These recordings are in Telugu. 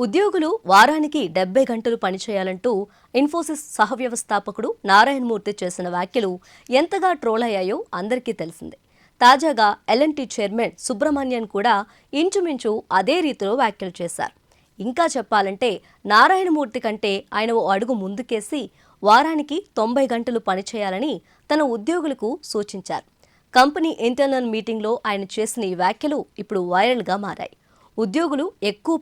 ఉద్యోగులు వారానికి 70 గంటలు పనిచేయాలంటూ ఇన్ఫోసిస్ సహవ్యవస్థాపకుడు నారాయణమూర్తి చేసిన వ్యాఖ్యలు ఎంతగా ట్రోల్ అయ్యాయో అందరికీ తెలిసిందే. తాజాగా ఎల్ఎన్టీ చైర్మన్ సుబ్రమణ్యన్ కూడా ఇంచుమించు అదే రీతిలో వ్యాఖ్యలు చేశారు. ఇంకా చెప్పాలంటే నారాయణమూర్తి కంటే ఆయన ఓ అడుగు ముందుకేసి వారానికి 90 గంటలు పనిచేయాలని తన ఉద్యోగులకు సూచించారు. కంపెనీ ఇంటర్నల్ మీటింగ్లో ఆయన చేసిన ఈ వ్యాఖ్యలు ఇప్పుడు వైరల్గా మారాయి. ఉద్యోగులు ఎక్కువ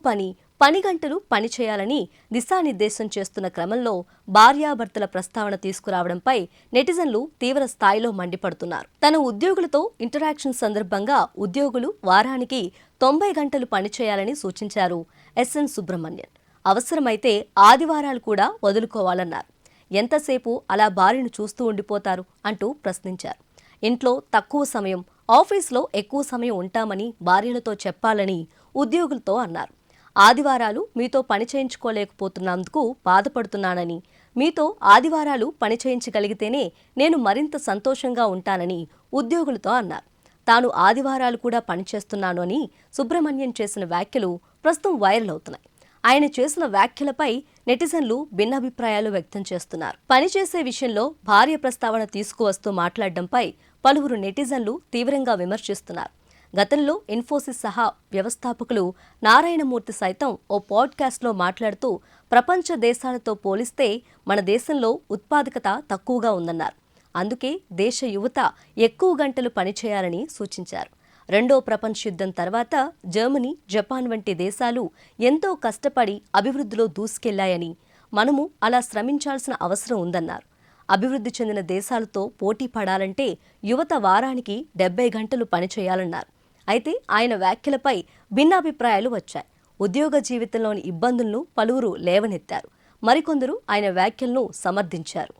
పని గంటలు పనిచేయాలని దిశానిర్దేశం చేస్తున్న క్రమంలో భార్యాభర్తల ప్రస్తావన తీసుకురావడంపై నెటిజన్లు తీవ్ర స్థాయిలో మండిపడుతున్నారు. తన ఉద్యోగులతో ఇంటరాక్షన్ సందర్భంగా ఉద్యోగులు వారానికి 90 గంటలు పనిచేయాలని సూచించారు ఎస్ఎన్ సుబ్రమణ్యన్. అవసరమైతే ఆదివారాలు కూడా వదులుకోవాలన్నారు. ఎంతసేపు అలా భార్యను చూస్తూ ఉండిపోతారు అంటూ ప్రశ్నించారు. ఇంట్లో తక్కువ సమయం, ఆఫీస్లో ఎక్కువ సమయం ఉంటామని భార్యలతో చెప్పాలని ఉద్యోగులతో అన్నారు. ఆదివారాలు మీతో పని చేయించుకోలేకపోతున్నందుకు బాధపడుతున్నానని, మీతో ఆదివారాలు పని చేయించగలిగితేనే నేను మరింత సంతోషంగా ఉంటానని ఉద్యోగులతో అన్నారు. తాను ఆదివారాలు కూడా పనిచేస్తున్నాను అని సుబ్రమణ్యం చేసిన వ్యాఖ్యలు ప్రస్తుతం వైరల్ అవుతున్నాయి. ఆయన చేసిన వ్యాఖ్యలపై నెటిజన్లు భిన్నాభిప్రాయాలు వ్యక్తం చేస్తున్నారు. పనిచేసే విషయంలో భార్య ప్రస్తావన తీసుకువస్తూ మాట్లాడడంపై పలువురు నెటిజన్లు తీవ్రంగా విమర్శిస్తున్నారు. గతంలో ఇన్ఫోసిస్ సహా వ్యవస్థాపకులు నారాయణమూర్తి సైతం ఓ పాడ్కాస్ట్లో మాట్లాడుతూ ప్రపంచ దేశాలతో పోలిస్తే మన దేశంలో ఉత్పాదకత తక్కువగా ఉందన్నారు. అందుకే దేశ యువత ఎక్కువ గంటలు పనిచేయాలని సూచించారు. రెండో ప్రపంచ యుద్ధం తర్వాత జర్మనీ, జపాన్ వంటి దేశాలు ఎంతో కష్టపడి అభివృద్ధిలో దూసుకెళ్లాయని, మనము అలా శ్రమించాల్సిన అవసరం ఉందన్నారు. అభివృద్ధి చెందిన దేశాలతో పోటీ పడాలంటే యువత వారానికి 70 గంటలు పనిచేయాలన్నారు. అయితే ఆయన వ్యాఖ్యలపై భిన్నాభిప్రాయాలు వచ్చాయి. ఉద్యోగ జీవితంలోని ఇబ్బందులను పలువురు లేవనెత్తారు. మరికొందరు ఆయన వ్యాఖ్యలను సమర్థించారు.